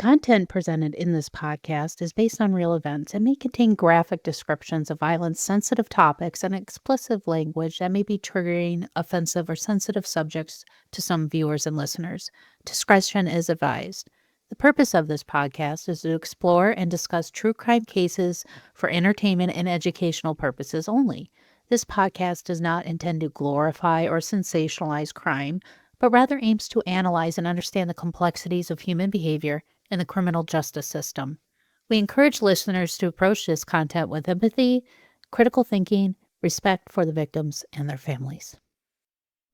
content presented in this podcast is based on real events and may contain graphic descriptions of violence, sensitive topics, and explicit language that may be triggering, offensive, or sensitive subjects to some viewers and listeners. Discretion is advised. The purpose of this podcast is to explore and discuss true crime cases for entertainment and educational purposes only. This podcast does not intend to glorify or sensationalize crime, but rather aims to analyze and understand the complexities of human behavior in the criminal justice system. We encourage listeners to approach this content with empathy, critical thinking, respect for the victims and their families.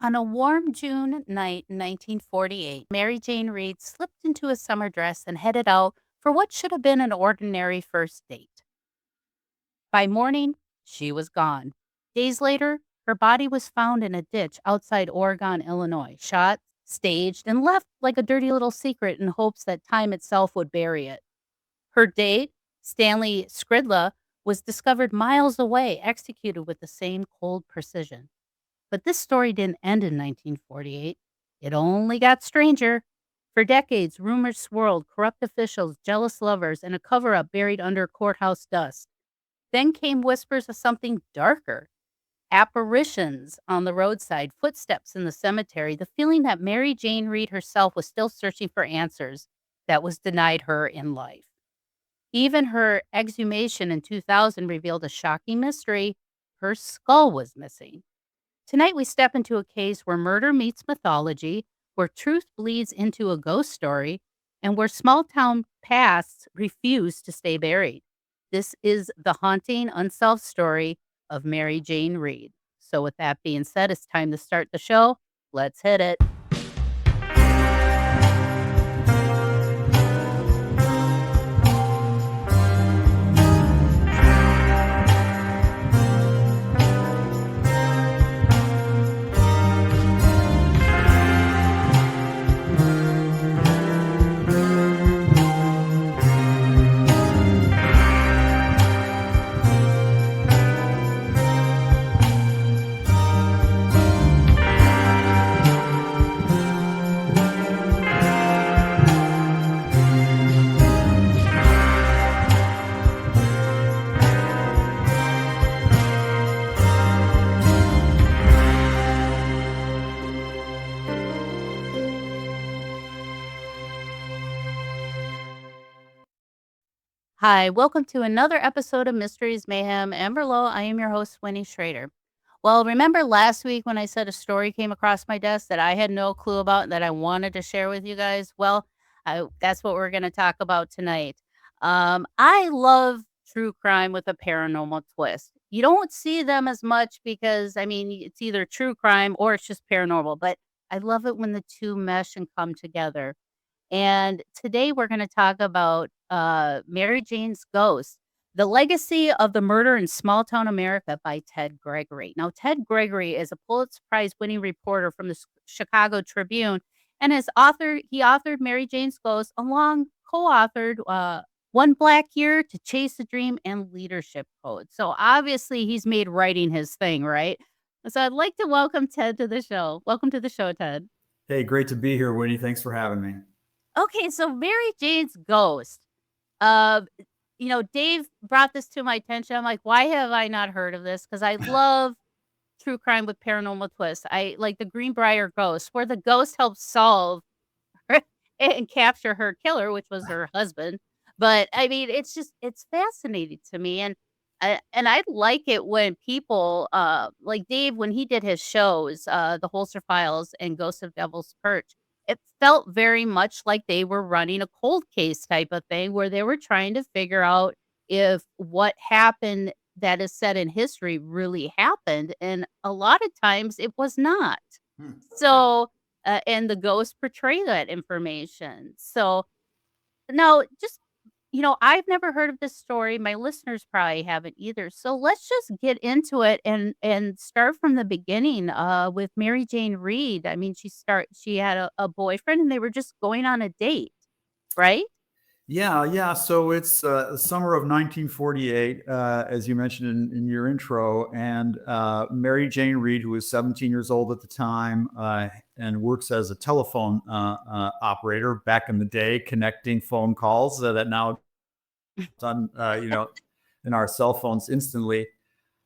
On a warm June night in 1948, Mary Jane Reid slipped into a summer dress and headed out for what should have been an ordinary first date. By morning, she was gone. Days later, her body was found in a ditch outside Oregon, Illinois, shot, staged, and left like a dirty little secret in hopes that time itself would bury it. Her date, Stanley Skridla, was discovered miles away, executed with the same cold precision. But this story didn't end in 1948. It only got stranger. For decades, rumors swirled, corrupt officials, jealous lovers, and a cover-up buried under courthouse dust. Then came whispers of something darker. Apparitions on the roadside, footsteps in the cemetery, the feeling that Mary Jane Reid herself was still searching for answers that was denied her in life. Even her exhumation in 2000 revealed a shocking mystery. Her skull was missing. Tonight we step into a case where murder meets mythology, where truth bleeds into a ghost story, and where small-town pasts refuse to stay buried. This is the haunting, unsolved story of Mary Jane Reid. So with that being said, it's time to start the show. Let's hit it. Hi, welcome to another episode of Mysteries, Mayhem, and Merlot. I am your host, Winnie Schrader. Well, remember last week when I said a story came across my desk that I had no clue about that I wanted to share with you guys? Well, that's what we're going to talk about tonight. I love true crime with a paranormal twist. You don't see them as much because, it's either true crime or it's just paranormal, but I love it when the two mesh and come together. And today we're going to talk about Mary Jane's Ghost, The Legacy of the Murder in Small Town America by Ted Gregory. Now, Ted Gregory is a Pulitzer Prize winning reporter from the Chicago Tribune, and he authored Mary Jane's Ghost, co-authored One Black Year to Chase a Dream and Leadership Code. So obviously he's made writing his thing, right? So I'd like to welcome Ted to the show. Welcome to the show, Ted. Hey, great to be here, Winnie. Thanks for having me. Okay, so Mary Jane's Ghost. Uh, Dave brought this to my attention. I'm like, why have I not heard of this? Because I love true crime with paranormal twists. I like the Greenbrier Ghost, where the ghost helps solve and capture her killer, which was her husband. But it's fascinating to me, and I like it when people like Dave when he did his shows, the Holster Files and Ghost of Devil's Perch. It felt very much like they were running a cold case type of thing where they were trying to figure out if what happened that is said in history really happened. And a lot of times it was not. So, and the ghosts portray that information. So now I've never heard of this story. My listeners probably haven't either. So let's just get into it and start from the beginning with Mary Jane Reid. She had a boyfriend and they were just going on a date, right? Yeah. So it's the summer of 1948, as you mentioned in your intro. And Mary Jane Reid, who was 17 years old at the time, and works as a telephone operator back in the day, connecting phone calls that now done, in our cell phones instantly.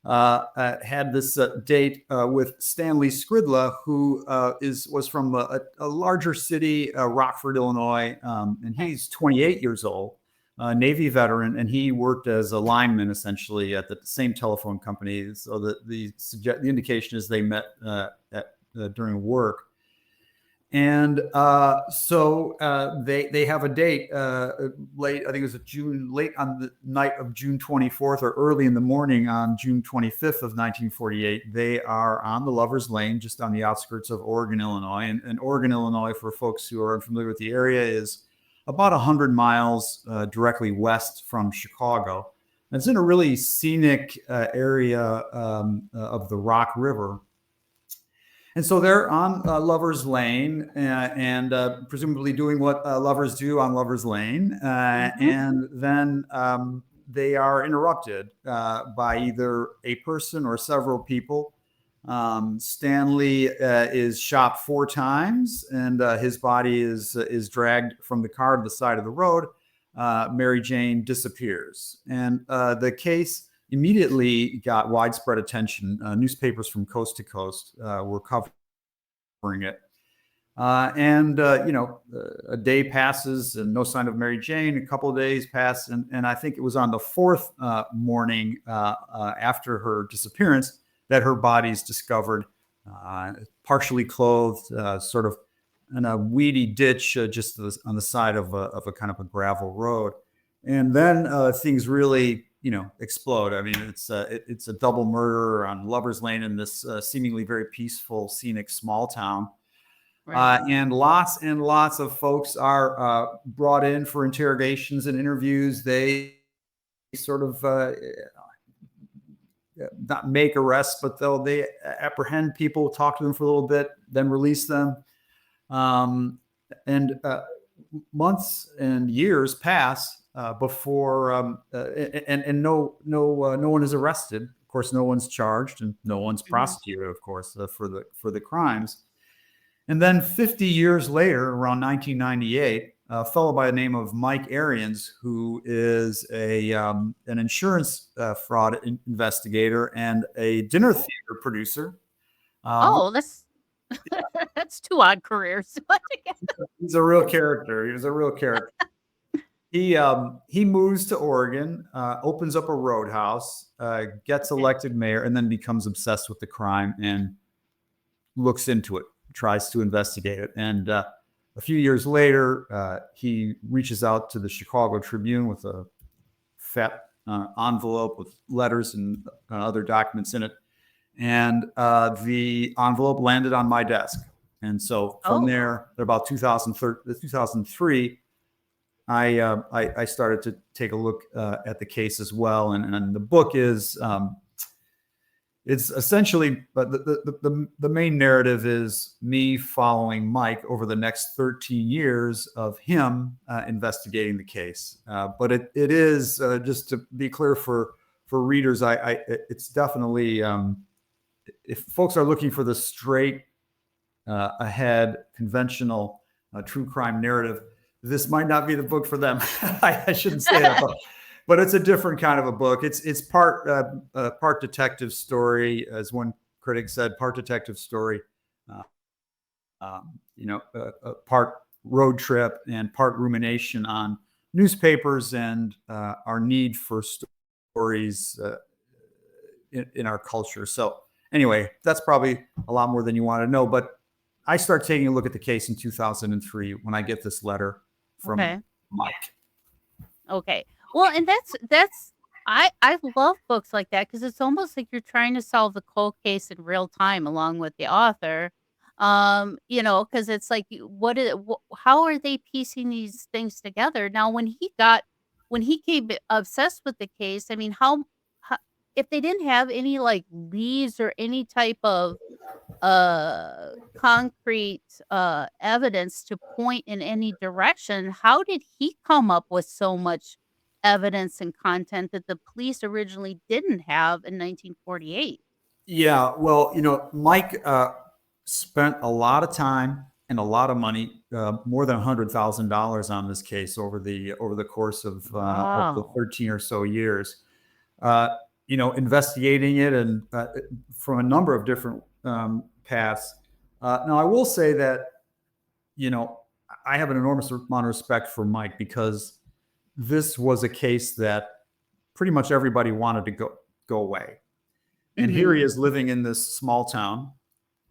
Had this date with Stanley Skridla, who was from a larger city, Rockford, Illinois, and he's 28 years old, Navy veteran, and he worked as a lineman essentially at the same telephone company. So the indication is they met during work. And so they have a date late. I think it was late on the night of June 24th or early in the morning on June 25th of 1948. They are on the Lover's Lane, just on the outskirts of Oregon, Illinois. And Oregon, Illinois, for folks who are unfamiliar with the area, is about 100 miles directly west from Chicago. And it's in a really scenic area of the Rock River. And so they're on Lover's Lane and presumably doing what lovers do on Lover's Lane. And then they are interrupted by either a person or several people. Stanley is shot 4 times, and his body is dragged from the car to the side of the road. Mary Jane disappears. And the case immediately got widespread attention. Newspapers from coast to coast were covering it. A day passes and no sign of Mary Jane. A couple of days pass, and I think it was on the 4th morning after her disappearance that her body is discovered, partially clothed, sort of in a weedy ditch just on the side of a kind of a gravel road. And then things really explode. I mean, it's a double murder on Lover's Lane in this seemingly very peaceful, scenic small town. Right. And lots of folks are brought in for interrogations and interviews. They sort of not make arrests, but they apprehend people, talk to them for a little bit, then release them. Months and years pass before and no one is arrested. Of course, no one's charged and no one's prosecuted, of course, for the crimes. And then 50 years later, around 1998, a fellow by the name of Mike Arians, who is an insurance fraud investigator and a dinner theater producer. That's 2 odd careers. He's a real character. He was a real character. He moves to Oregon, opens up a roadhouse, gets elected mayor, and then becomes obsessed with the crime and looks into it, tries to investigate it. And a few years later, he reaches out to the Chicago Tribune with a fat envelope with letters and other documents in it. And the envelope landed on my desk. And so from there, about 2003, I started to take a look at the case as well. And the book is, it's essentially, but the main narrative is me following Mike over the next 13 years of him investigating the case. But it is, just to be clear for readers, it's definitely, if folks are looking for the straight ahead conventional true crime narrative, this might not be the book for them. I shouldn't say that, but it's a different kind of a book. It's part detective story, as one critic said, part detective story, part road trip and part rumination on newspapers and our need for stories in our culture. So anyway, that's probably a lot more than you want to know, but I start taking a look at the case in 2003 when I get this letter from Mike. Okay. Well, and that's I love books like that because it's almost like you're trying to solve the cold case in real time along with the author. Because it's like how are they piecing these things together? Now, when he came obsessed with the case, I mean, how if they didn't have any like leads or any type of concrete evidence to point in any direction, how did he come up with so much evidence and content that the police originally didn't have in 1948? Yeah, well, Mike spent a lot of time and a lot of money, more than $100,000 on this case over the course of the Wow. 13 or so years. Uh, investigating it and from a number of different paths. Now, I will say that you know I have an enormous amount of respect for Mike because this was a case that pretty much everybody wanted to go away, and here Mhm. he is living in this small town,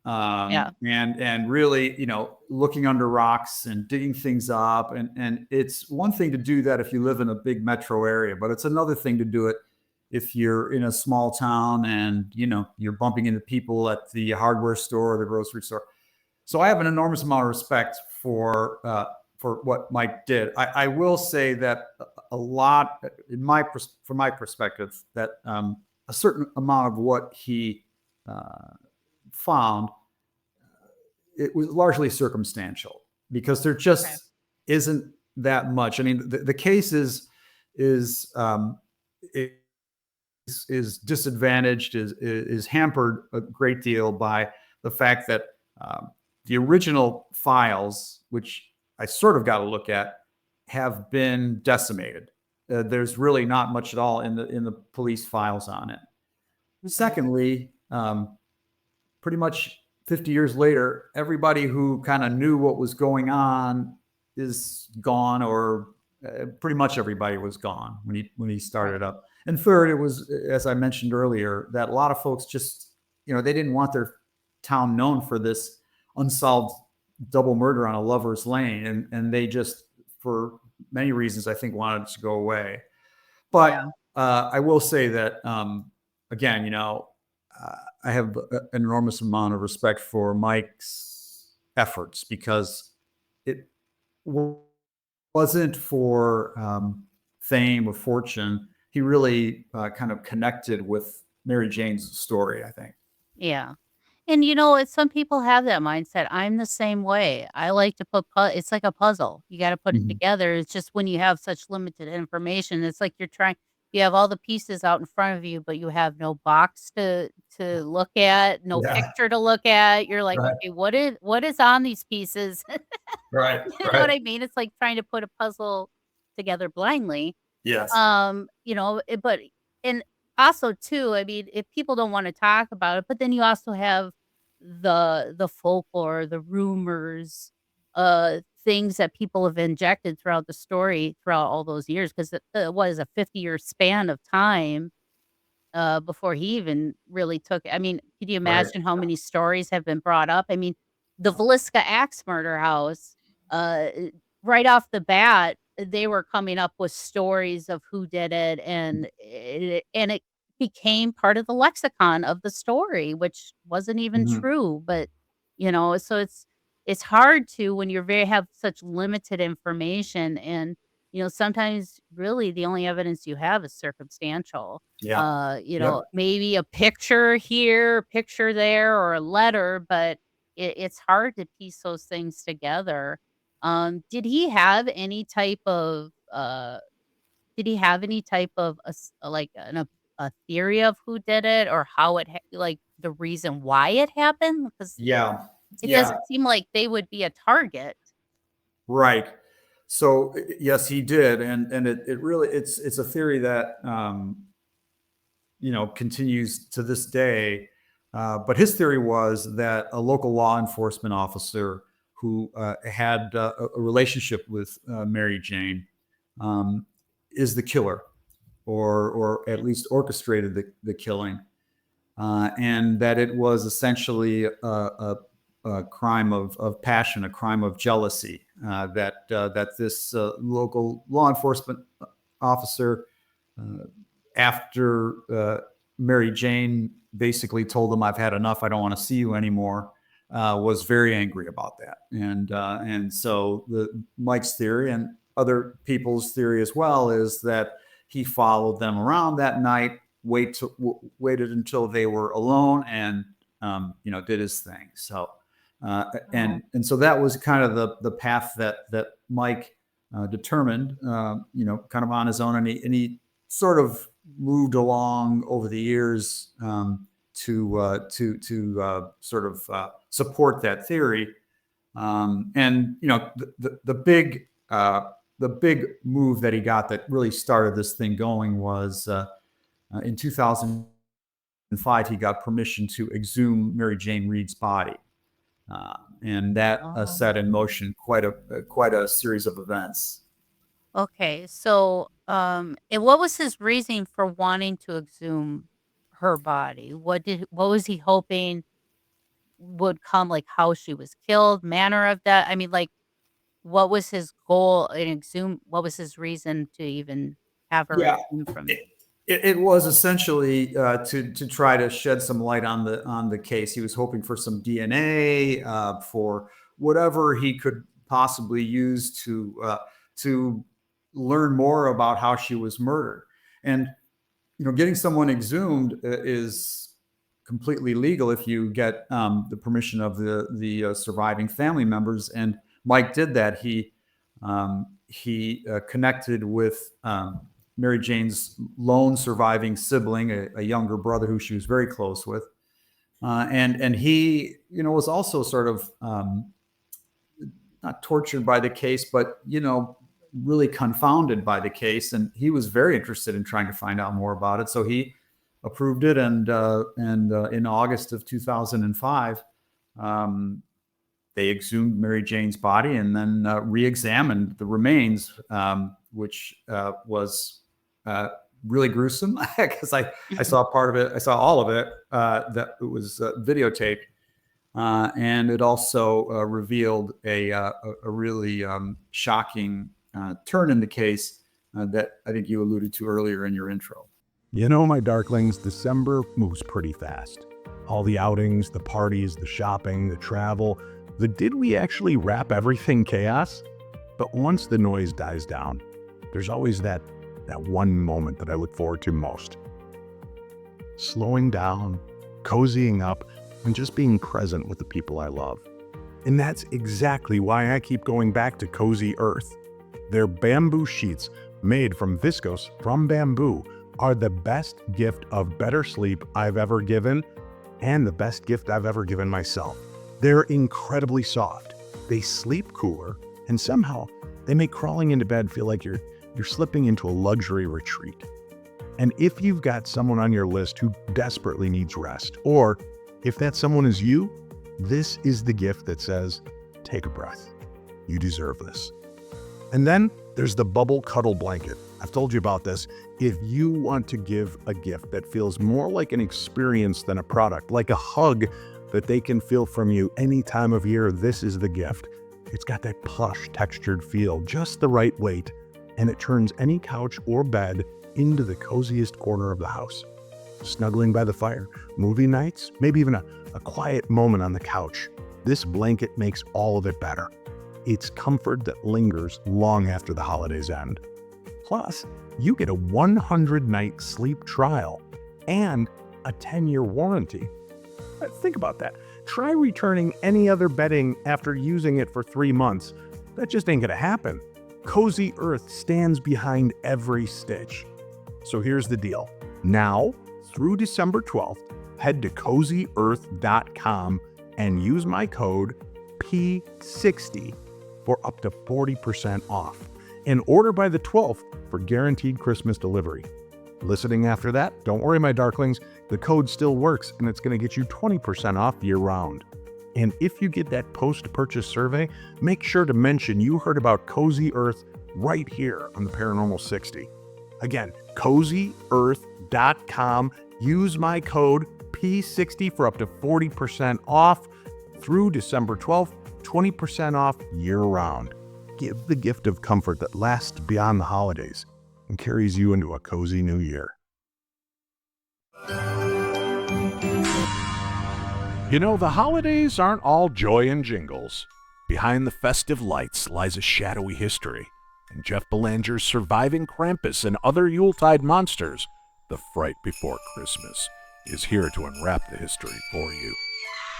Yeah. and really, looking under rocks and digging things up. And it's one thing to do that if you live in a big metro area, but it's another thing to do it if you're in a small town and you're bumping into people at the hardware store or the grocery store. So I have an enormous amount of respect for what Mike did. I will say that a lot, from my perspective, that a certain amount of what he uh, found, it was largely circumstantial because there Okay. just isn't that much. I mean, the case is is disadvantaged, is hampered a great deal by the fact that the original files, which I sort of got to look at, have been decimated. There's really not much at all in the police files on it. Okay. Secondly, pretty much 50 years later, everybody who kind of knew what was going on is gone, or pretty much everybody was gone when he Right. started up. And third, it was, as I mentioned earlier, that a lot of folks just, they didn't want their town known for this unsolved double murder on a lover's lane, and they just, for many reasons, I think, wanted it to go away. But Yeah. I will say that, again, I have an enormous amount of respect for Mike's efforts because it wasn't for fame or fortune. He really kind of connected with Mary Jane's story, I think. Yeah. And, it's some people have that mindset. I'm the same way. I like to it's like a puzzle. You gotta put it Mhm. together. It's just when you have such limited information, it's like you have all the pieces out in front of you, but you have no box to look at, no Yeah. picture to look at. You're like, Right. "Okay, what is on these pieces?" Right. You know what Right. I mean? It's like trying to put a puzzle together blindly. Yes. But and also too, I mean, if people don't wanna talk about it, but then you also have the folklore, the rumors, things that people have injected throughout the story throughout all those years, 'cause what is a 50-year span of time before he even really took I mean, could you Right. imagine how many stories have been brought up? I mean, the Villisca Axe murder house, uh, right off the bat, they were coming up with stories of who did it, and it became part of the lexicon of the story, which wasn't even Mhm. true, but, so it's hard to when you're very have such limited information and, sometimes really the only evidence you have is circumstantial Yeah. Yep. maybe a picture here, a picture there, or a letter, but it's hard to piece those things together. Did he have any type of like a theory of who did it or how like the reason why it happened? Because Yeah. it Yeah. doesn't seem like they would be a target. Right. So yes, he did, and it really, it's a theory that continues to this day. But his theory was that a local law enforcement officer who had a relationship with Mary Jane um, is the killer, or at least orchestrated the killing, and that it was essentially a crime of passion, a crime of jealousy. That this local law enforcement officer, uh, after Mary Jane basically told him, "I've had enough. I don't want to see you anymore," was very angry about that, and so Mike's theory and other people's theory as well is that he followed them around that night, waited until they were alone, and did his thing. So Oh, and so that was kind of the path that Mike determined, kind of on his own, and he sort of moved along over the years to sort of support that theory. And the big move that he got that really started this thing going was in 2005 he got permission to exhume Mary Jane Reed's body, and that set in Oh. motion quite a series of events. Okay, so, and what was his reasoning for wanting to exhume her body? What was he hoping would come, like, how she was killed, manner of death? I mean, like, what was his goal in exhume what was his reason to even have her Yeah, exhumed from it, it was essentially to try to shed some light on the case. He was hoping for some DNA, for whatever he could possibly use to learn more about how she was murdered. And getting someone exhumed is completely legal if you get the permission of the surviving family members. And Mike did that. He connected with Mary Jane's lone surviving sibling, a younger brother who she was very close with, and he was also sort of not tortured by the case, but really confounded by the case, and he was very interested in trying to find out more about it. So he approved it, and in August of 2005, they exhumed Mary Jane's body and then re-examined the remains, which was really gruesome because I it? saw part of it, I saw all of it, that it was videotaped. And it also revealed a really shocking turn in the case that I think you alluded to earlier in your intro. My darklings, December moves pretty fast. All the outings, the parties, the shopping, the travel, the did we actually wrap everything chaos? But once the noise dies down, there's always that one moment that I look forward to most. Slowing down, cozying up, and just being present with the people I love. And that's exactly why I keep going back to Cozy Earth. Their bamboo sheets, made from viscose from bamboo, are the best gift of better sleep I've ever given, and the best gift I've ever given myself. They're incredibly soft. They sleep cooler, and somehow they make crawling into bed feel like you're slipping into a luxury retreat. And if you've got someone on your list who desperately needs rest, or if that someone is you, this is the gift that says, take a breath. You deserve this. And then there's the bubble cuddle blanket. I've told you about this. If you want to give a gift that feels more like an experience than a product, like a hug that they can feel from you any time of year, this is the gift. It's got that plush textured feel, just the right weight, and it turns any couch or bed into the coziest corner of the house. Snuggling by the fire, movie nights, maybe even a quiet moment on the couch. This blanket makes all of it better. It's comfort that lingers long after the holidays end. Plus, you get a 100-night sleep trial and a 10-year warranty. Think about that. Try returning any other bedding after using it for 3 months. That just ain't gonna happen. Cozy Earth stands behind every stitch. So here's the deal. Now, through December 12th, head to CozyEarth.com and use my code P60 for up to 40% off. And order by the 12th for guaranteed Christmas delivery. Listening after that, don't worry, my darklings, the code still works and it's going to get you 20% off year-round. And if you get that post-purchase survey, make sure to mention you heard about Cozy Earth right here on the Paranormal 60. Again, CozyEarth.com. Use my code P60 for up to 40% off through December 12th, 20% off year-round. Give the gift of comfort that lasts beyond the holidays and carries you into a cozy new year. The holidays aren't all joy and jingles. Behind the festive lights lies a shadowy history, and Jeff Belanger's Surviving Krampus and Other Yuletide Monsters, The Fright Before Christmas, is here to unwrap the history for you.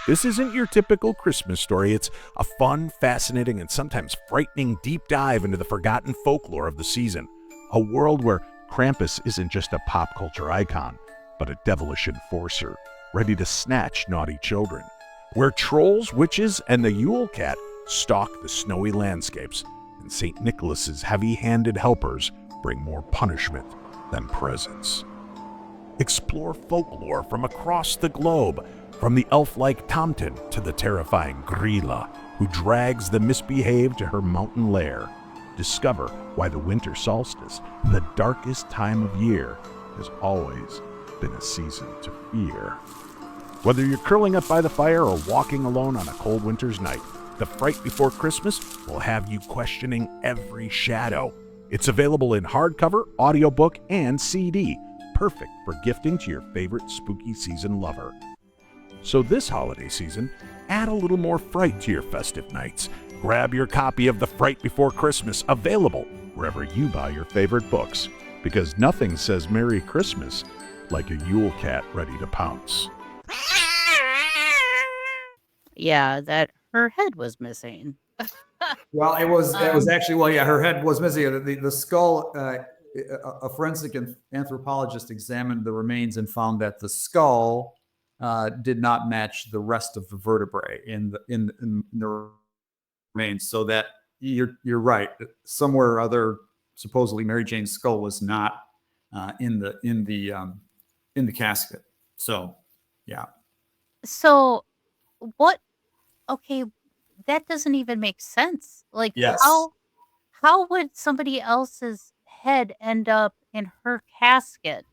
This isn't your typical Christmas story. It's a fun, fascinating, and sometimes frightening deep dive into the forgotten folklore of the season, a world where Krampus isn't just a pop culture icon, but a devilish enforcer, ready to snatch naughty children. Where trolls, witches, and the Yule Cat stalk the snowy landscapes, and St. Nicholas's heavy-handed helpers bring more punishment than presents. Explore folklore from across the globe, from the elf-like Tomten to the terrifying Grilla, who drags the misbehaved to her mountain lair. Discover why the winter solstice, the darkest time of year, has always been a season to fear. Whether you're curling up by the fire or walking alone on a cold winter's night, The Fright Before Christmas will have you questioning every shadow. It's available in hardcover, audiobook, and CD, perfect for gifting to your favorite spooky season lover. So this holiday season, add a little more fright to your festive nights. Grab your copy of The Fright Before Christmas, available wherever you buy your favorite books, because nothing says Merry Christmas like a Yule Cat ready to pounce. Yeah, that her head was missing. Well, it was actually, well, yeah, her head was missing. The skull, a forensic anthropologist examined the remains and found that the skull did not match the rest of the vertebrae in the remains. So that you're right. Somewhere or other, supposedly Mary Jane's skull was not in the casket. So, yeah. So what? Okay, that doesn't even make sense. Like, Yes. how would somebody else's head end up in her casket?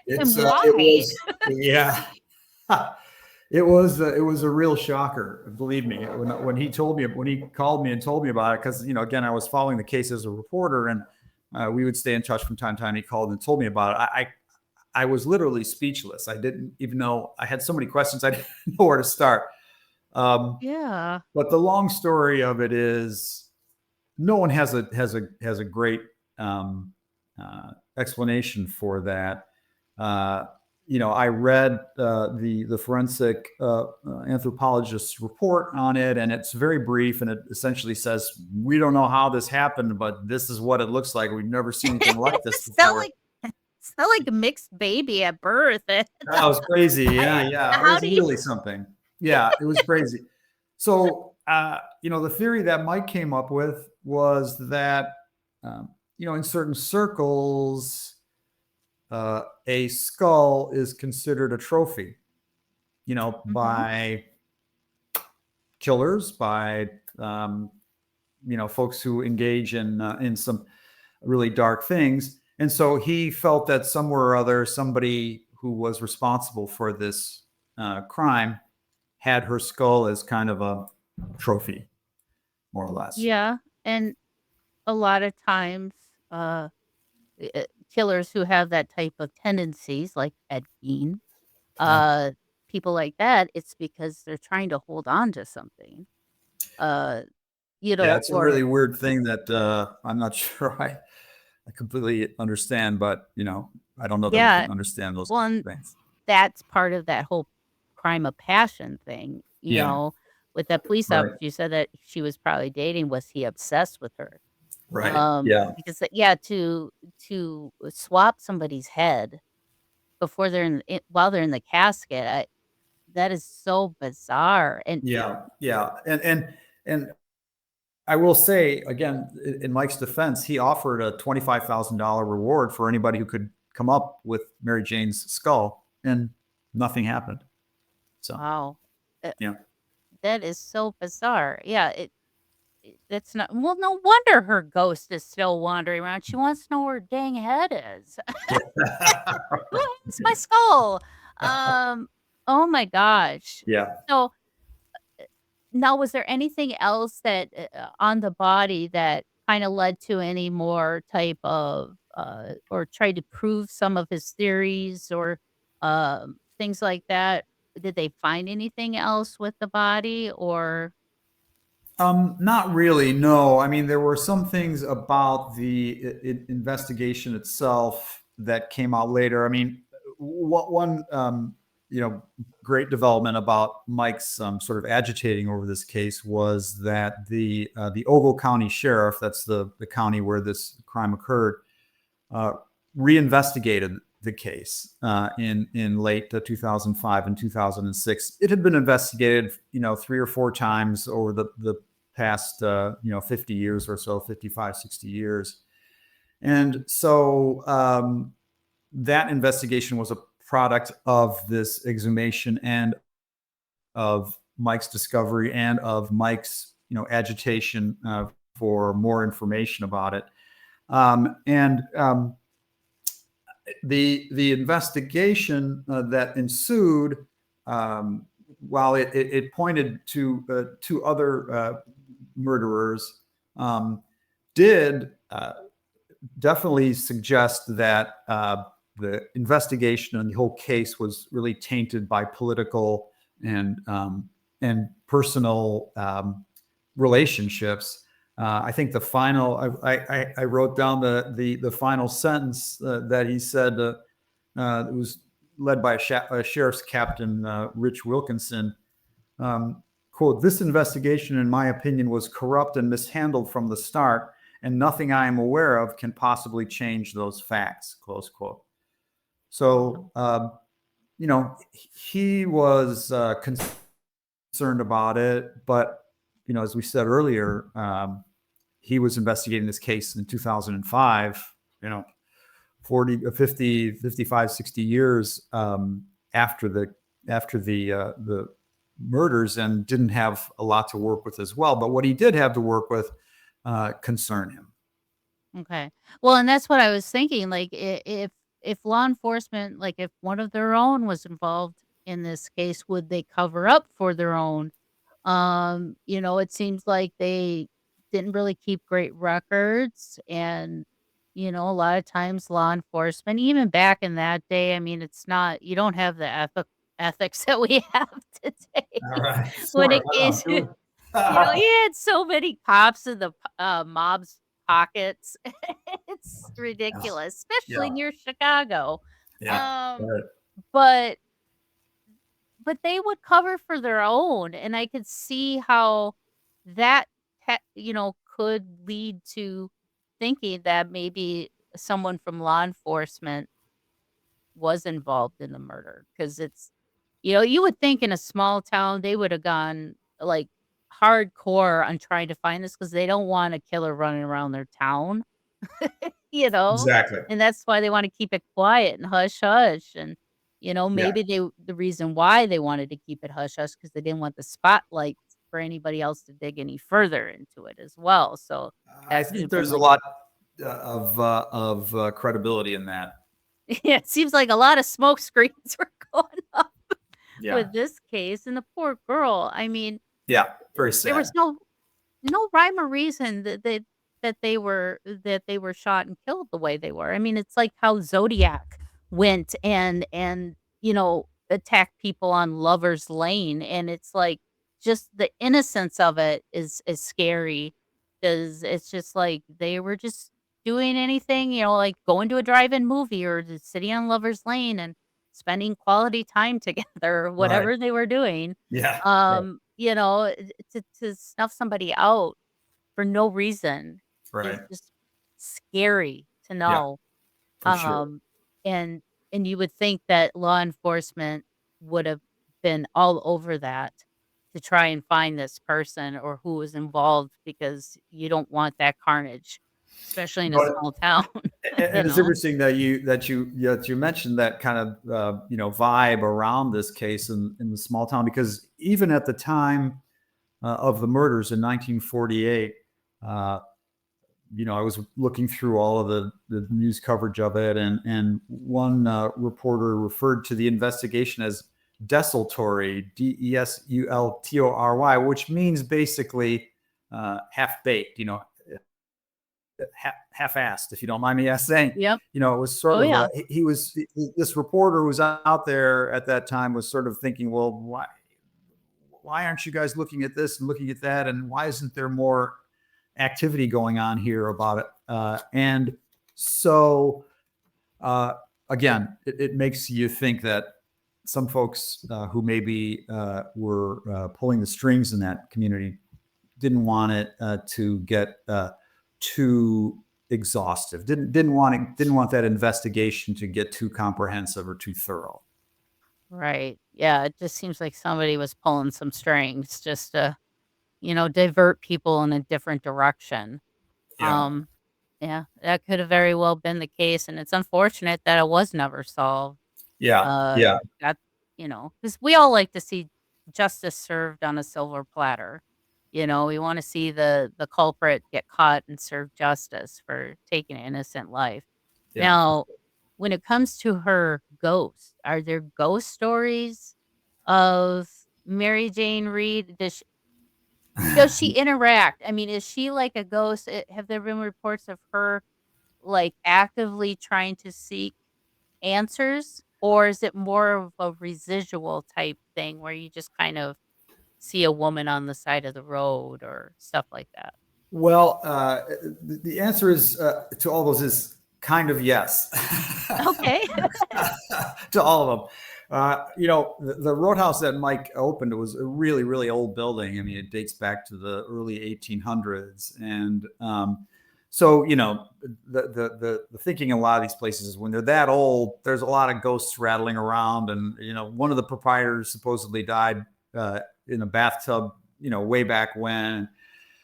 And why? Yeah. It was a real shocker, believe me. When he called me and told me about it, because again, I was following the case as a reporter, and we would stay in touch from time to time. He called and told me about it. I was literally speechless. I didn't even know. I had so many questions. I didn't know where to start. Yeah. But the long story of it is, no one has a great explanation for that. I read the forensic anthropologist's report on it, and it's very brief, and it essentially says, we don't know how this happened, but this is what it looks like. We've never seen anything like this before. It's not like a mixed baby at birth. That was crazy. Yeah. It was really something. Yeah, it was crazy. So, the theory that Mike came up with was that, in certain circles, a skull is considered a trophy, by killers, by, folks who engage in some really dark things. And so he felt that somewhere or other, somebody who was responsible for this crime had her skull as kind of a trophy, more or less. Yeah, and a lot of times, killers who have that type of tendencies, like Ed Gein, uh, people like that, it's because they're trying to hold on to something. Uh, Yeah, it's a or really weird thing that I'm not sure I completely understand, but I don't know that we yeah, can understand those well, and things. that's part of that whole crime of passion thing. Yeah. With that police Right. officer, you said that she was probably dating. Was he obsessed with her? Right. Yeah. Because to swap somebody's head before while they're in the casket, that is so bizarre. And Yeah. Yeah. And I will say again, in Mike's defense, he offered a $25,000 reward for anybody who could come up with Mary Jane's skull, and nothing happened. So, wow, yeah. that is so bizarre. Yeah, that's not well. No wonder her ghost is still wandering around. She wants to know where her dang head is. It's my skull. Oh my gosh. Yeah. So now, was there anything else that on the body that kind of led to any more type of or tried to prove some of his theories or things like that? Did they find anything else with the body or? Not really. No. I mean, there were some things about the investigation itself that came out later. I mean, one great development about Mike's sort of agitating over this case was that the Ogle County Sheriff, that's the county where this crime occurred, reinvestigated the case in late 2005 and 2006. It had been investigated, 3 or 4 times over the past 50 years or so, 55, 60 years. And so that investigation was a product of this exhumation and of Mike's discovery and of Mike's agitation for more information about it. The investigation that ensued, while it pointed to 2 other murderers, did definitely suggest that the investigation and the whole case was really tainted by political and personal relationships. I think the final, I wrote down the final sentence that he said. It was led by a sheriff's captain, Rich Wilkinson. Quote, "This investigation, in my opinion, was corrupt and mishandled from the start, and nothing I am aware of can possibly change those facts," close quote. So, he was concerned about it, but, as we said earlier, he was investigating this case in 2005, 40, 50, 55, 60 years after the murders, and didn't have a lot to work with as well. But what he did have to work with concerned him. Okay. Well, and that's what I was thinking. Like, if law enforcement, like, if one of their own was involved in this case, would they cover up for their own? It seems like they didn't really keep great records, and a lot of times law enforcement, even back in that day, I mean, it's not you don't have the ethics that we have All today right. when Smart. it Wow. came to Good. you had so many cops in the mob's pockets. It's ridiculous, especially Yeah. near Chicago. Yeah. Um, Right. but they would cover for their own, and I could see how that could lead to thinking that maybe someone from law enforcement was involved in the murder, because you would think in a small town they would have gone like hardcore on trying to find this, because they don't want a killer running around their town. you know, Exactly. and that's why they wanna keep it quiet and hush hush, and, Yeah. maybe the reason why they wanted to keep it hush hush because they didn't want the spotlight for anybody else to dig any further into it as well, so I that could think have been there's a like lot of credibility in that. yeah, it seems like a lot of smoke screens were going up Yeah. with this case, and the poor girl, I mean, Yeah. Very there sad. was no rhyme or reason that they were shot and killed the way they were. I mean, it's like how Zodiac went and attacked people on Lover's Lane, and it's like just the innocence of it is scary, because it's just like they were just doing anything, like going to a drive-in movie or just sitting on Lover's Lane and spending quality time together or Right. whatever they were doing. Yeah. Right. To snuff somebody out for no reason is Right. just scary to Yeah. know. For sure. Um, and you would think that law enforcement would have been all over that to try and find this person or who was involved, because you don't want that carnage, especially in a But small town, and it's interesting that you mentioned that kind of vibe around this case in the small town, because even at the time of the murders in 1948, uh, I was looking through all of the news coverage of it, and one reporter referred to the investigation as desultory, Desultory, which means basically half baked, half-assed, if you don't mind me saying. Yep. It was sort Oh, of yeah. this reporter was out there at that time was sort of thinking, well, why aren't you guys looking at this and looking at that, and why isn't there more activity going on here about it? And so again, it makes you think that some folks who maybe were pulling the strings in that community didn't want it to get too exhaustive. Didn't want that investigation to get too comprehensive or too thorough. Right. Yeah, it just seems like somebody was pulling some strings just to, divert people in a different direction. Yeah. Um, yeah, that could have very well been the case, and it's unfortunate that it was never solved. Yeah. Uh, Yeah. that because we all like to see justice served on a silver platter. We wanna see the culprit get caught and serve justice for taking an innocent life. Yeah. Now, when it comes to her ghost, are there ghost stories of Mary Jane Reed? Does she interact? I mean, is she like a ghost? Have there been reports of her, like, actively trying to seek answers? Or is it more of a residual type thing where you just kind of see a woman on the side of the road or stuff like that? Well, the answer is to all those is kind of yes. Okay. To all of them. The Roadhouse that Mike opened was a really, really old building. I mean, it dates back to the early 1800s. And so, the thinking in a lot of these places is when they're that old, there's a lot of ghosts rattling around. And, one of the proprietors supposedly died in a bathtub, way back when.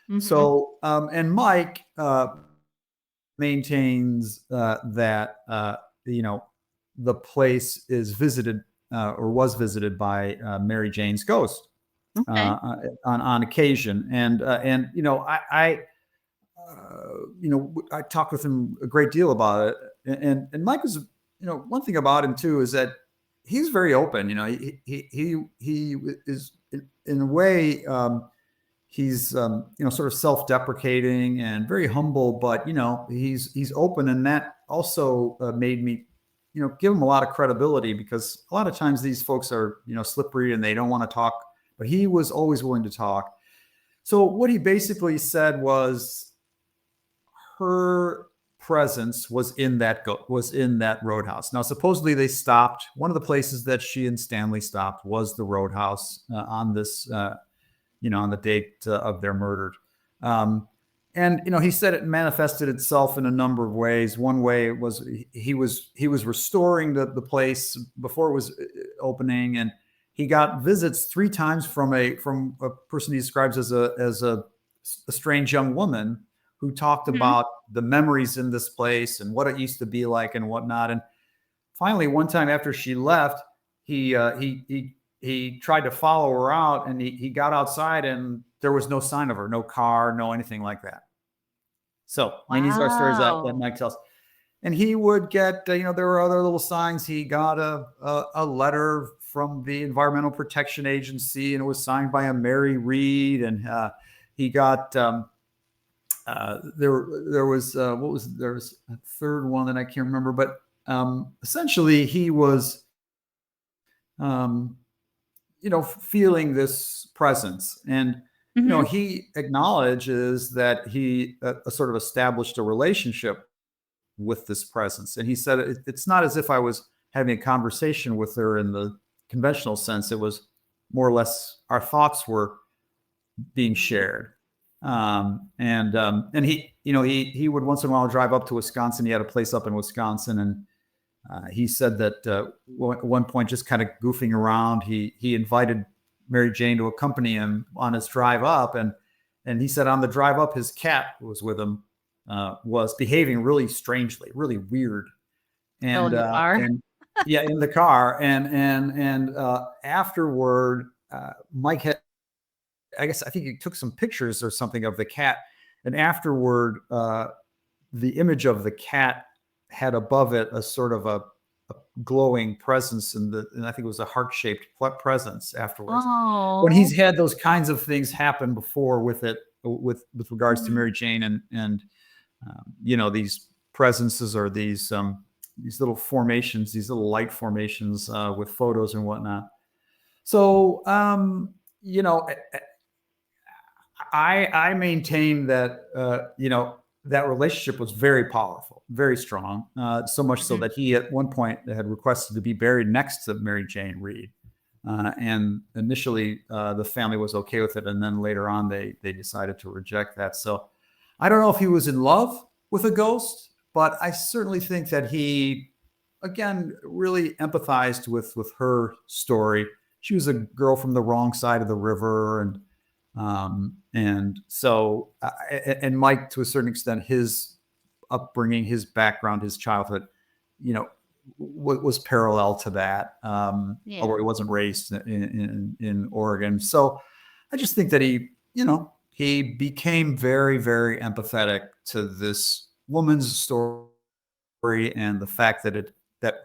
Mhm. So, and Mike maintains that, the place is visited or was visited by Mary Jane's ghost Okay. on occasion. And I talked with him a great deal about it. And Mike was, one thing about him too is that he's very open. He is in a way. He's sort of self-deprecating and very humble, but he's open, and that also made me give him a lot of credibility, because a lot of times these folks are slippery and they don't want to talk, but he was always willing to talk. So what he basically said was her presence was in that Roadhouse. Now supposedly they stopped. One of the places that she and Stanley stopped was the Roadhouse on this on the date of their murder. And he said it manifested itself in a number of ways. One way was he was restoring the place before it was opening, and he got visits 3 times from a person he describes as a strange young woman who talked Mhm. about the memories in this place and what it used to be like and whatnot. And finally, one time after she left, he tried to follow her out, and he got outside and there was no sign of her, no car, no anything like that. So, I mean, these are stories that Wow. Mike tells. And he would get, there were other little signs. He got a letter from the Environmental Protection Agency, and it was signed by a Mary Reed. And he got, there was a third one that I can't remember, but essentially he was, um, feeling this presence. And, Mhm. he acknowledges that he sort of established a relationship with this presence. And he said, it's not as if I was having a conversation with her in the conventional sense. It was more or less our thoughts were being Mhm. shared. And he would once in a while drive up to Wisconsin. He had a place up in Wisconsin, and he said that at one point, just kind of goofing around, he invited Mary Jane to accompany him on his drive up, and he said on the drive up, his cat was with him, was behaving really strangely, really weird, Still in the car? and yeah, in the car, and afterward, Mike had, I think he took some pictures or something of the cat, and afterward, the image of the cat had above it a sort of a glowing presence, and I think it was a heart-shaped presence afterwards. When Oh. he's had those kinds of things happen before with it, with regards to Mhm. Mary Jane, and these presences or these little formations, these little light formations with photos and whatnot. So you know, I maintain that that relationship was very powerful, very strong, so much so Mhm. that he at one point had requested to be buried next to Mary Jane Reed. And initially, the family was okay with it, and then later on, they decided to reject that. So, I don't know if he was in love with a ghost, but I certainly think that he, again, really empathized with her story. She was a girl from the wrong side of the river, and so and Mike, to a certain extent, his upbringing, his background, his childhood, you know, was parallel to that. Although Yeah. he wasn't raised in Oregon, so I just think that he became very, very empathetic to this woman's story and the fact that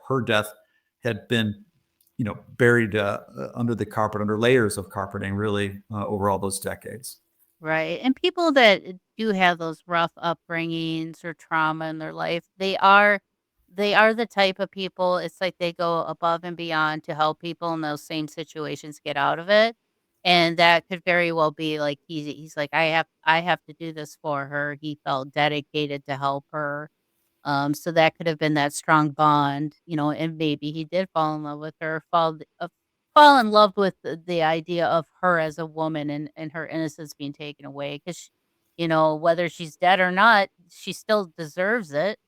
her death had been, buried under the carpet, under layers of carpeting, really, over all those decades. Right, and people that do have those rough upbringings or trauma in their life, they are the type of people, it's like they go above and beyond to help people in those same situations get out of it, and that could very well be like he's like, "I have to do this for her." He felt dedicated to help her. So that could have been that strong bond, and maybe he did fall in love with her, fall in love with the idea of her as a woman and her innocence being taken away because, whether she's dead or not, she still deserves it.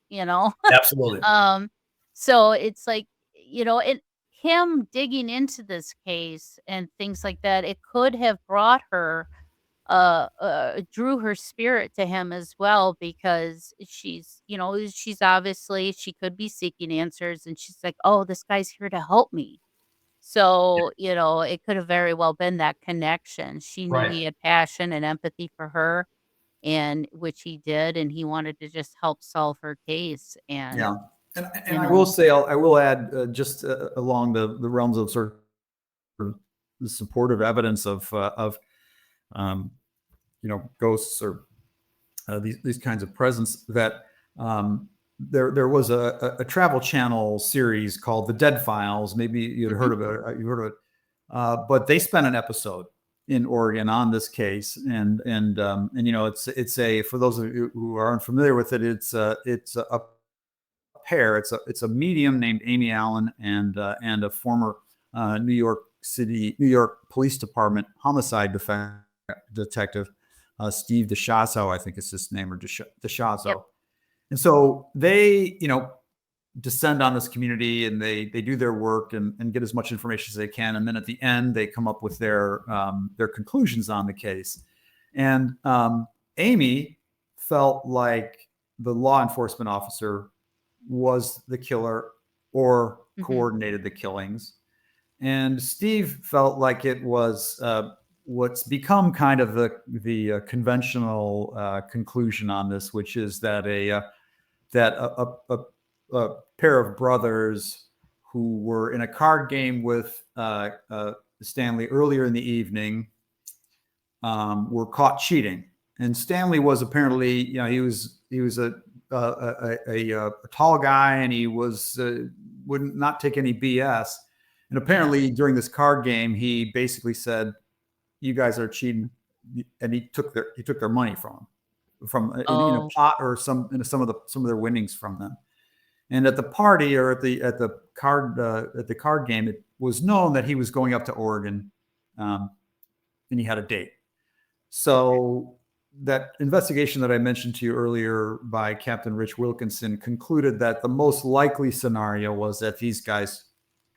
Absolutely. Um, so it's like, and him digging into this case and things like that, it could have brought her drew her spirit to him as well because she's obviously she could be seeking answers and she's like, "Oh, this guy's here to help me." So, it could have very well been that connection. She knew Right. he had passion and empathy for her and which he did and he wanted to just help solve her case and, Yeah. And you I will know say, I will add, just along the realms of sort of the supportive evidence of um, ghosts or these kinds of presence, that there was a Travel Channel series called The Dead Files. Maybe you'd Mhm. heard of it. You heard of it, but they spent an episode in Oregon on this case, and it's a, for those of you who are unfamiliar with it, it's a pair. It's a medium named Amy Allen and a former New York Police Department homicide detective, Steve DeShazo, I think is his name, or Yep. DeShazo. And so they, descend on this community, and they do their work and get as much information as they can. And then at the end, they come up with their conclusions on the case. And Amy felt like the law enforcement officer was the killer or Mhm. coordinated the killings. And Steve felt like it was what's become kind of the conventional conclusion on this, which is that a pair of brothers who were in a card game with Stanley earlier in the evening were caught cheating. And Stanley was apparently, he was a tall guy, and he wouldn't not take any BS. And Yeah. apparently during this card game, he basically said, "You guys are cheating," and he took their money from in a Oh. pot, or some of their winnings from them. And at the party, or at the card game, it was known that he was going up to Oregon, um, and he had a date. Okay. So that investigation that I mentioned to you earlier by Captain Rich Wilkinson concluded that the most likely scenario was that these guys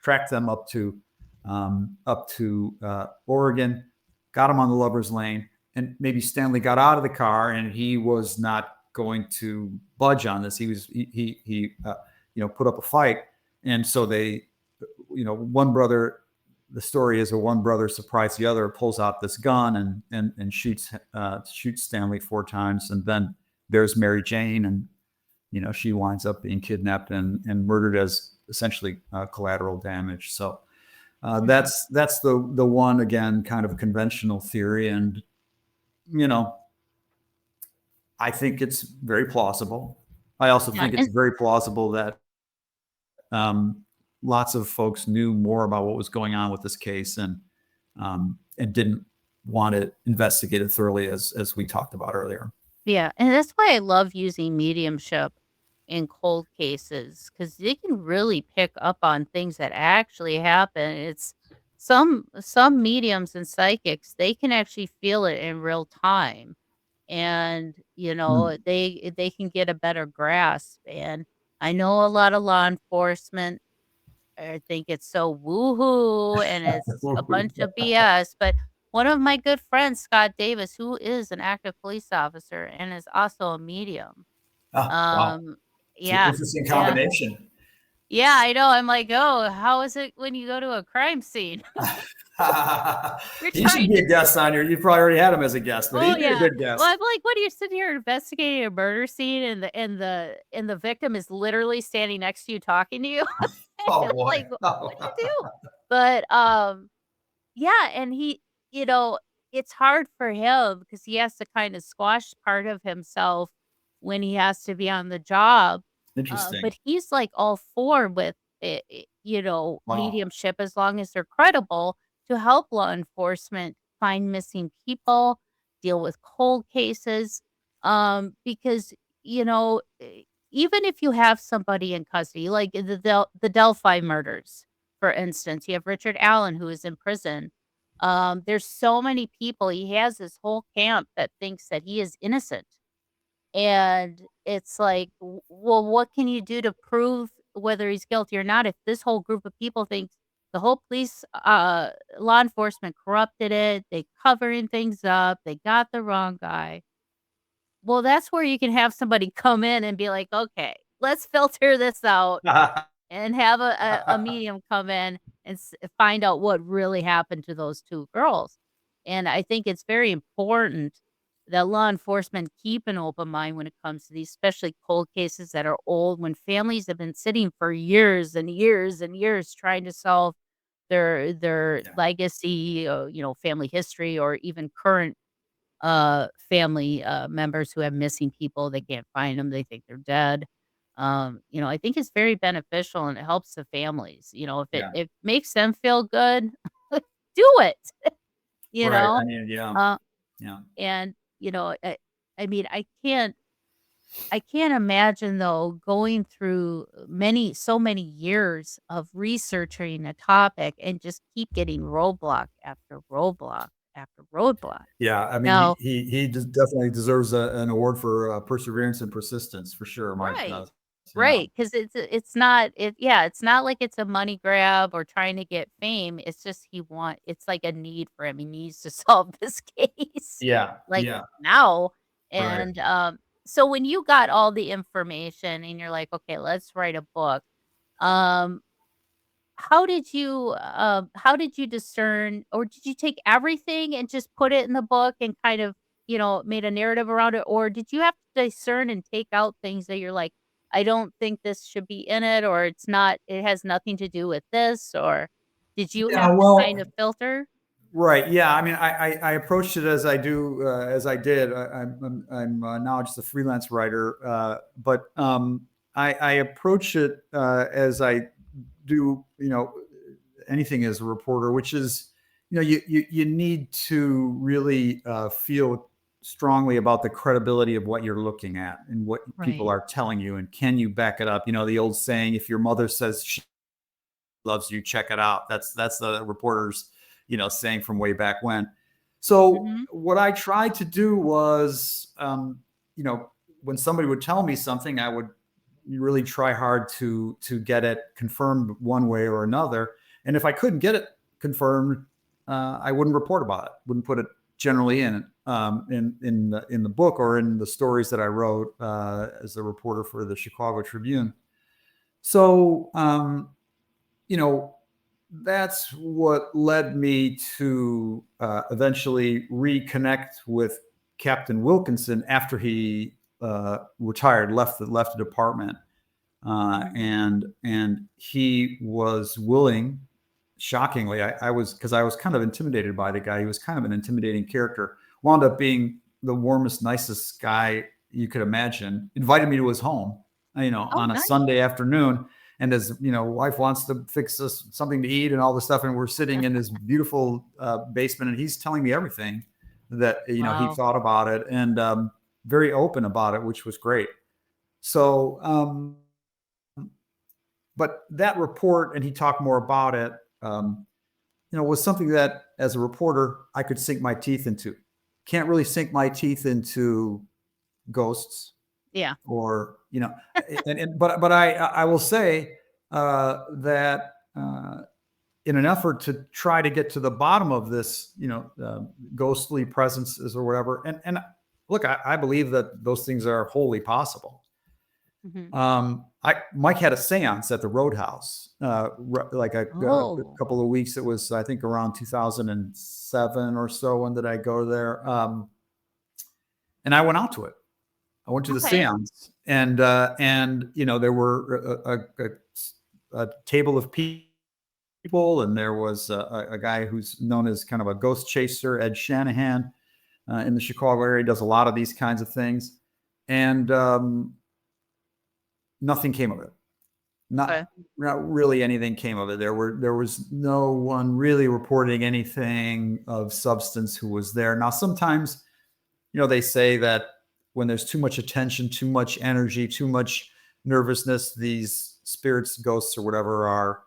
tracked them up to Oregon, got them on the lovers lane, and maybe Stanley got out of the car and he was not going to budge on this. He put up a fight, and so one brother, the story is, one brother surprised the other, pulls out this gun and shoots Stanley 4 times, and then there's Mary Jane, and she winds up being kidnapped and murdered as essentially collateral damage. So Mhm. that's the one, again, kind of conventional theory, and you know I think it's very plausible. I also Yeah, think it's and very plausible that um, lots of folks knew more about what was going on with this case, and didn't want to investigate it thoroughly, as we talked about earlier. yeah, and that's why I love using mediumship in cold cases because they can really pick up on things that actually happen. It's some mediums and psychics, they can actually feel it in real time. and Mm. they can get a better grasp. And I know a lot of law enforcement, I think it's so woohoo and it's a bunch of BS. But one of my good friends, Scott Davis, who is an active police officer and is also a medium. Oh, wow. Um, It's an yeah, interesting yeah, combination. yeah. I know. I'm like, oh, how is it when you go to a crime scene? You're He should trying be to. a guest on here. You probably already had him as a guest, but Oh he'd be a yeah. good Well, guest. I'm like, what are you sitting here investigating a murder scene and the victim is literally standing next to you talking to you? Oh It's boy. like, what do you do? But yeah, and you know, it's hard for him because he has to kind of squash part of himself when he has to be on the job. Interesting. But he's like all for with Wow. mediumship as long as they're credible to help law enforcement find missing people, deal with cold cases. Because you know, e- even if you have somebody in custody, like the Delphi murders, for instance, you have Richard Allen who is in prison. There's so many people. He has this whole camp that thinks that he is innocent. And it's like, well, what can you do to prove whether he's guilty or not if this whole group of people thinks the whole police, law enforcement corrupted it, they covering things up, they got the wrong guy. Well, that's where you can have somebody come in and be like, okay, let's filter this out and have a medium come in and find out what really happened to those two girls. And I think it's very important that law enforcement keep an open mind when it comes to these, especially cold cases that are old, when families have been sitting for years and years and years trying to solve their Yeah. legacy, family history, or even current family members who have missing people. They can't find them. They think they're dead. I think it's very beneficial and it helps the families. If Yeah. it makes them feel good, do it. you Right. know? I mean, yeah. Uh, Yeah. and I mean, I can't imagine though going through so many years of researching a topic and just keep getting roadblock after roadblock after roadblock. Yeah. I mean, Now, he just definitely deserves an award for perseverance and persistence for sure. right. Yeah. Right, because it's not it's not like it's a money grab or trying to get fame. It's just it's like a need for him. He needs to solve this case, Yeah. like, Yeah. now. Right. And, so when you got all the information and you're like, "Okay, let's write a book," um, how did you discern, or did you take everything and just put it in the book and kind of, made a narrative around it? Or did you have to discern and take out things that you're like, "I don't think this should be in it," or it has nothing to do with this," or did you Yeah. have to kind Well, of filter? right. Yeah. I mean, I approached it as I do, as I did. I'm now just a freelance writer, but I approach it as I do, anything as a reporter, which is, you need to really feel strongly about the credibility of what you're looking at and what people Right. are telling you, and can you back it up? The old saying, if your mother says she loves you, check it out. That's the reporters, saying from way back when. So Mhm. what I tried to do was, when somebody would tell me something, I would really try hard to get it confirmed one way or another. And if I couldn't get it confirmed, I wouldn't report about it. Wouldn't put it generally in the book or in the stories that I wrote as a reporter for the Chicago Tribune. So you know, that's what led me to eventually reconnect with Captain Wilkinson after he retired, left the department, Mhm. and he was willing. Shockingly, I was, because I was kind of intimidated by the guy. He was kind of an intimidating character. Wound up being the warmest, nicest guy you could imagine. Invited me to his home, Oh, on a nice. Sunday afternoon, and his wife wants to fix us something to eat and all this stuff, and we're sitting in this beautiful basement, and he's telling me everything that he Wow. thought about it, and very open about it, which was great. So but that report, and he talked more about it, was something that as a reporter I could sink my teeth into. can't really sink my teeth into ghosts. Yeah. Or, but I will say that in an effort to try to get to the bottom of this, ghostly presences or whatever. And look, I believe that those things are wholly possible. Mike had a seance at the Roadhouse, like a couple of weeks. It was, I think, around 2007 or so. When did I go there? And I went out to it. I went to the seance, and there were a table of people, and there was a guy who's known as kind of a ghost chaser, Ed Shanahan, in the Chicago area. He does a lot of these kinds of things, and nothing came of it. Not really anything came of it. There was no one really reporting anything of substance who was there. Now, sometimes, they say that when there's too much attention, too much energy, too much nervousness, these spirits, ghosts, or whatever are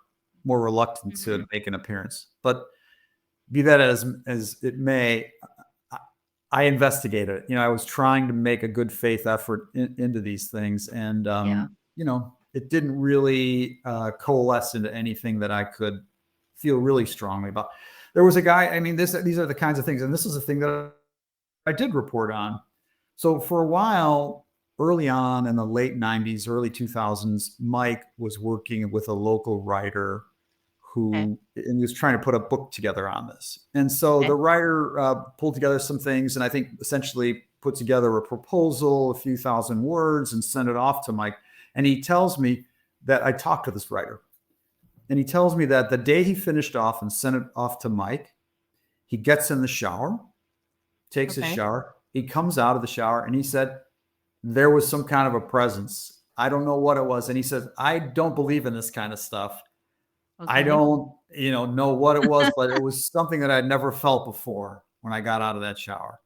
more reluctant to make an appearance. But be that as it may, I investigated it. I was trying to make a good faith effort into these things, and it didn't really coalesce into anything that I could feel really strongly about. There was a guy. I mean, these are the kinds of things, and this is a thing that I did report on. So for a while, early on in the late 90s, early 2000s, Mike was working with a local writer and he was trying to put a book together on this. And so the writer pulled together some things, and I think essentially put together a proposal, a few thousand words, and sent it off to Mike. And he tells me that I talked to this writer. And he tells me that the day he finished off and sent it off to Mike, he gets in the shower, takes a shower. He comes out of the shower, and he said, there was some kind of a presence. I don't know what it was. And he said, I don't believe in this kind of stuff. I don't, know what it was, but it was something that I'd never felt before when I got out of that shower.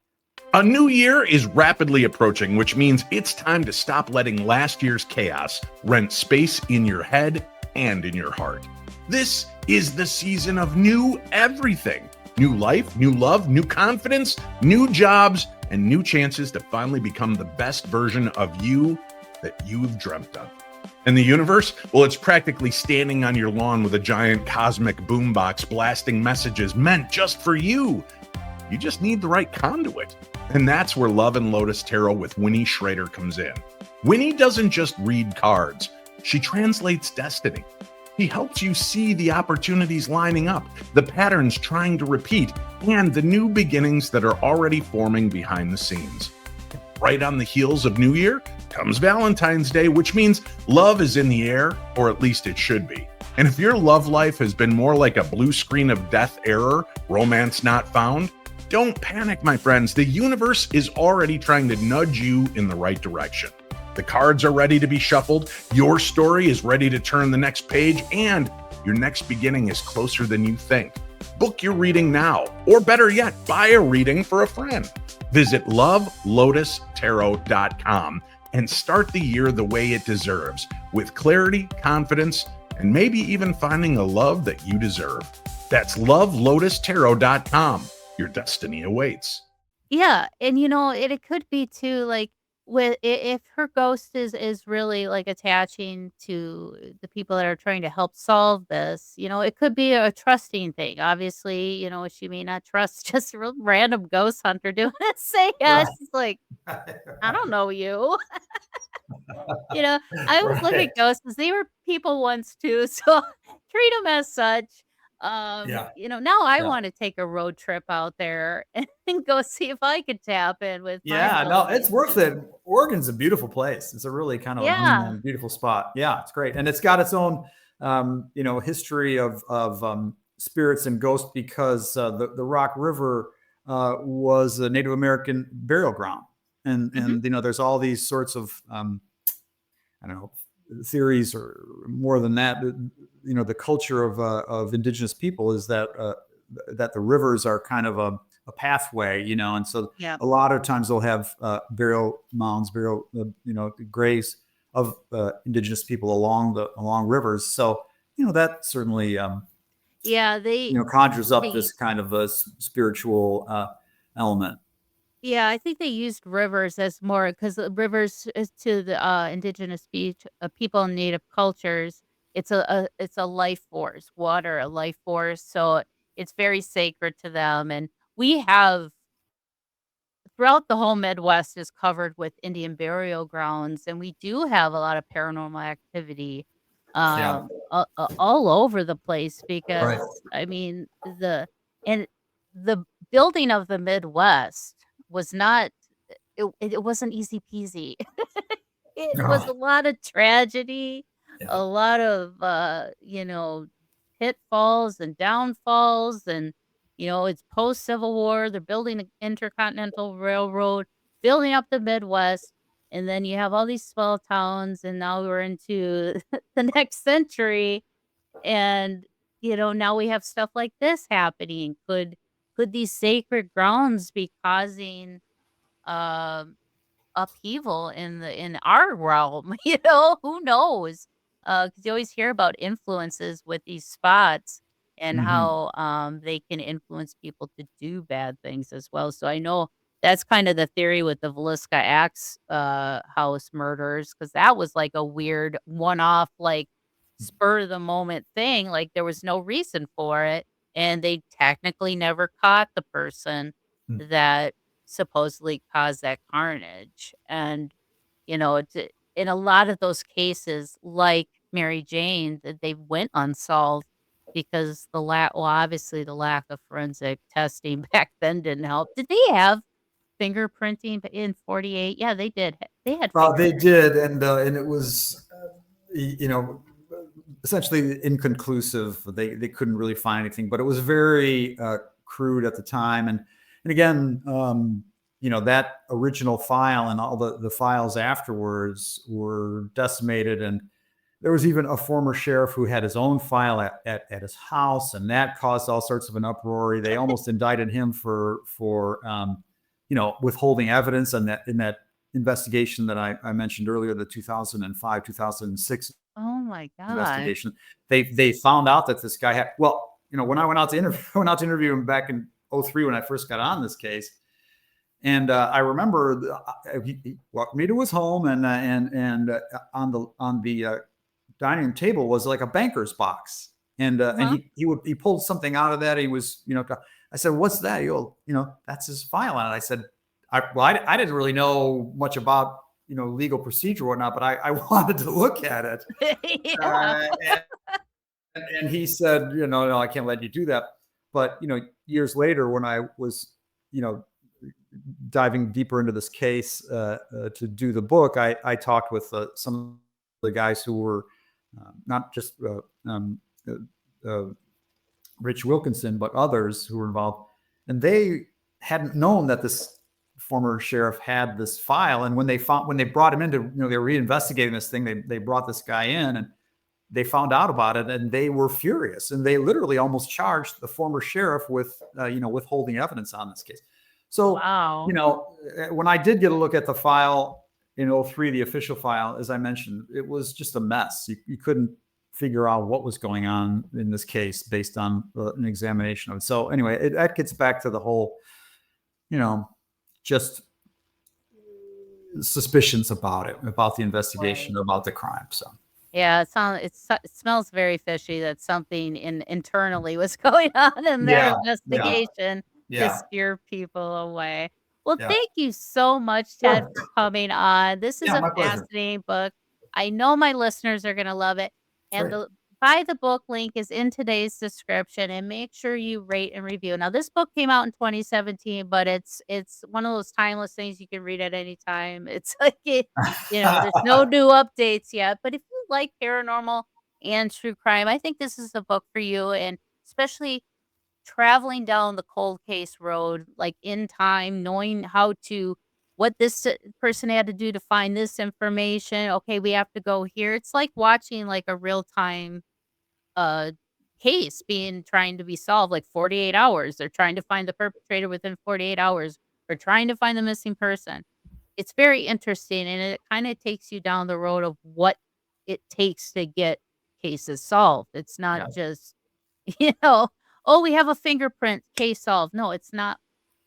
A new year is rapidly approaching, which means it's time to stop letting last year's chaos rent space in your head and in your heart. This is the season of new everything. New life, new love, new confidence, new jobs, and new chances to finally become the best version of you that you've dreamt of. And the universe? Well, it's practically standing on your lawn with a giant cosmic boombox blasting messages meant just for you. You just need the right conduit. And that's where Love and Lotus Tarot with Winnie Schrader comes in. Winnie doesn't just read cards. She translates destiny. He helps you see the opportunities lining up, the patterns trying to repeat, and the new beginnings that are already forming behind the scenes. Right on the heels of New Year comes Valentine's Day, which means love is in the air, or at least it should be. And if your love life has been more like a blue screen of death error, romance not found, don't panic, my friends. The universe is already trying to nudge you in the right direction. The cards are ready to be shuffled, your story is ready to turn the next page, and your next beginning is closer than you think. Book your reading now, or better yet, buy a reading for a friend. Visit lovelotustarot.com and start the year the way it deserves, with clarity, confidence, and maybe even finding a love that you deserve. That's lovelotustarot.com. Your destiny awaits. Yeah, and it could be too, like, if her ghost is really like attaching to the people that are trying to help solve this, it could be a trusting thing. Obviously, she may not trust just a real random ghost hunter doing a seance. It's like, I don't know you. I always look at ghosts as they were people once too, so treat them as such. Now I want to take a road trip out there and go see if I could tap in with it's worth it. Oregon's a beautiful place. It's a really kind of beautiful spot. Yeah, it's great. And it's got its own history of spirits and ghosts, because the Rock River was a Native American burial ground. And there's all these sorts of theories, or more than that. The culture of indigenous people is that the rivers are kind of a pathway, and so a lot of times they'll have burial mounds, graves of indigenous people along rivers. So that certainly conjures up this kind of a spiritual element. Yeah, I think they used rivers as more because rivers is to the indigenous people in native cultures. It's a life force, water, a life force. So it's very sacred to them. And we have throughout the whole Midwest is covered with Indian burial grounds, and we do have a lot of paranormal activity, Yeah. all over the place Right. because, I mean, and the building of the Midwest was not it wasn't easy peasy. It was Oh, a lot of tragedy, yeah. a lot of, pitfalls and downfalls, and, it's post-Civil War, they're building an intercontinental railroad, building up the Midwest, and then you have all these small towns, and now we're into the next century, and, now we have stuff like this happening. Could these sacred grounds be causing, um upheaval in our realm, who knows? Because you always hear about influences with these spots and Hmm. how, they can influence people to do bad things as well, so I know that's kind of the theory with the Villisca Axe, house murders, because that was like a weird one-off, like, spur of the moment thing, like, there was no reason for it, and they technically never caught the person that supposedly caused that carnage. And, in a lot of those cases, like Mary Jane, that they went unsolved because obviously the lack of forensic testing back then didn't help. Did they have fingerprinting in 48? Yeah, they did. They had They fingerprinting. did, and it was, you know, essentially inconclusive. They couldn't really find anything, but it was very crude at the time. And again, that original file and all the files afterwards were decimated. And there was even a former sheriff who had his own file at his house, and that caused all sorts of an uproar. They almost indicted him for withholding evidence in that investigation that I mentioned earlier, the 2005 2006 Oh my gosh. investigation. They found out that this guy had, well, when I went out to interview him back in '03 when I first got on this case. And I remember he walked me to his home, and on the dining room table was like a banker's box, and Uh-huh. he pulled something out of that. He was, I said, "What's that?" He goes, "That's his file on it." I said, I didn't really know much about legal procedure or whatnot, but I wanted to look at it. Yeah. Uh, and he said, "No, I can't let you do that." But years later, when I was, you know, diving deeper into this case to do the book, I talked with some of the guys who were not just uh, uh, Rich Wilkinson, but others who were involved, and they hadn't known that this former sheriff had this file. And when they brought him into, they were reinvestigating this thing. They brought this guy in, and they found out about it, and they were furious, and they literally almost charged the former sheriff with withholding evidence on this case. So Wow. when I did get a look at the file in '03, the official file, as I mentioned, it was just a mess. You couldn't figure out what was going on in this case based on an examination of it. So anyway, that gets back to the whole, just suspicions about the Right. investigation, about the crime. So Yeah, it smells very fishy that something internally was going on in their yeah, yeah, investigation to yeah, steer people away. Well, yeah. thank you so much, Ted, Sure. for coming on. This is Yeah, a my pleasure. fascinating book. I know my listeners are gonna love it, and Great. the buy the book link is in today's description, and make sure you rate and review. Now, this book came out in 2017, but it's one of those timeless things you can read at any time. It's like there's no new updates yet, but if you like paranormal and true crime, I think this is a book for you, and especially traveling down the cold case road, like in time, knowing what this person had to do to find this information. Okay, we have to go here. It's like watching like a real time uh case being trying to be solved like 48 hours. They're trying to find the perpetrator within 48 hours or trying to find the missing person. It's very interesting, and it kinda takes you down the road of what it takes to get cases solved. It's not Yeah. just, you know, "Oh, we have a fingerprint, case solved." No, it's not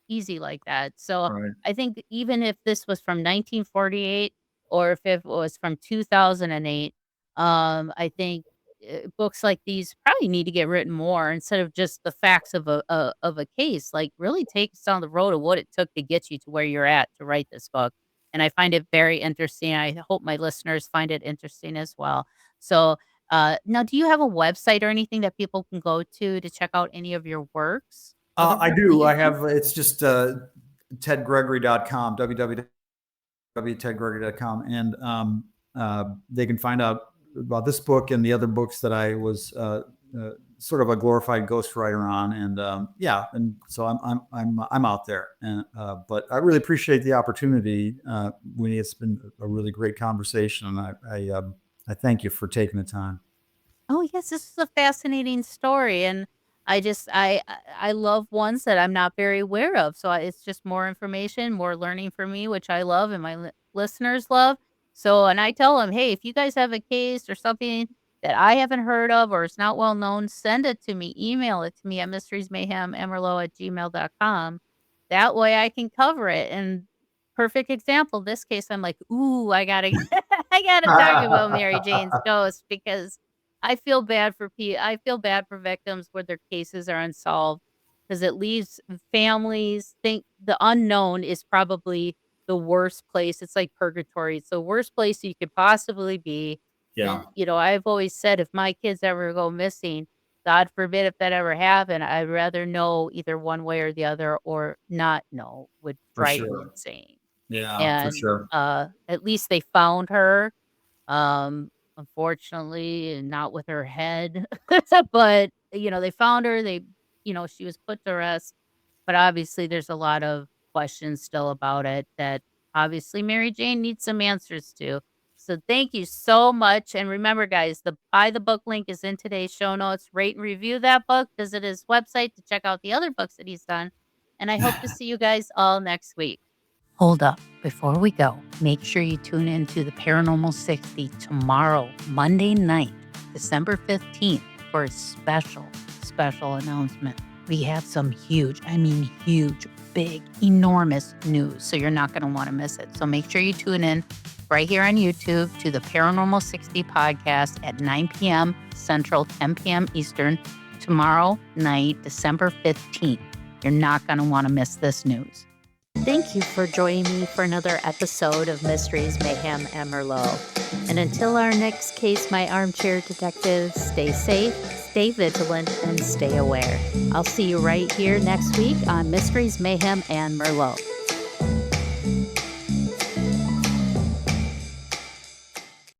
easy like that. So Right. I think even if this was from 1948 or if it was from 2008, I think books like these probably need to get written more instead of just the facts of a case. Like really take us down the road of what it took to get you to where you're at to write this book. And I find it very interesting. I hope my listeners find it interesting as well. So now, do you have a website or anything that people can go to check out any of your works? Other I works that do. I you've done? have, it's just tedgregory.com, www.tedgregory.com. And they can find out about this book and the other books that I was sort of a glorified ghostwriter on. And yeah, and so I'm out there. And but I really appreciate the opportunity, Winnie. It's been a really great conversation, and I thank you for taking the time. Oh, yes, this is a fascinating story, and I love ones that I'm not very aware of, so it's just more information, more learning for me, which I love and my listeners love. So, and I tell them, hey, if you guys have a case or something that I haven't heard of or is not well known, send it to me, email it to me at mysteriesmayhememerlo@gmail.com. That way I can cover it. And perfect example, this case, I'm like, ooh, I gotta, I gotta talk about Mary Jane's ghost because I feel bad for victims where their cases are unsolved because it leaves families think the unknown is probably the worst place. It's like purgatory. It's the worst place you could possibly be. Yeah, And, I've always said if my kids ever go missing, God forbid if that ever happened, I'd rather know either one way or the other or not know would for drive me sure. insane. Yeah, for And sure. at least they found her. Unfortunately, not with her head, but, they found her, she was put to rest, but obviously there's a lot of questions still about it that obviously Mary Jane needs some answers to. So thank you so much, and remember, guys, the buy the book link is in today's show notes. Rate and review that book, visit his website to check out the other books that he's done, and I hope to see you guys all next week. Hold up. Before we go, make sure you tune in to the Paranormal 60 tomorrow, Monday night, December 15th, for a special announcement. We have some huge, big, enormous news, so you're not going to want to miss it. So make sure you tune in right here on YouTube to the Paranormal 60 podcast at 9 p.m. Central, 10 p.m. Eastern, tomorrow night, December 15th. You're not going to want to miss this news. Thank you for joining me for another episode of Mysteries, Mayhem, and Merlot. And until our next case, my armchair detectives, stay safe, stay vigilant, and stay aware. I'll see you right here next week on Mysteries, Mayhem, and Merlot.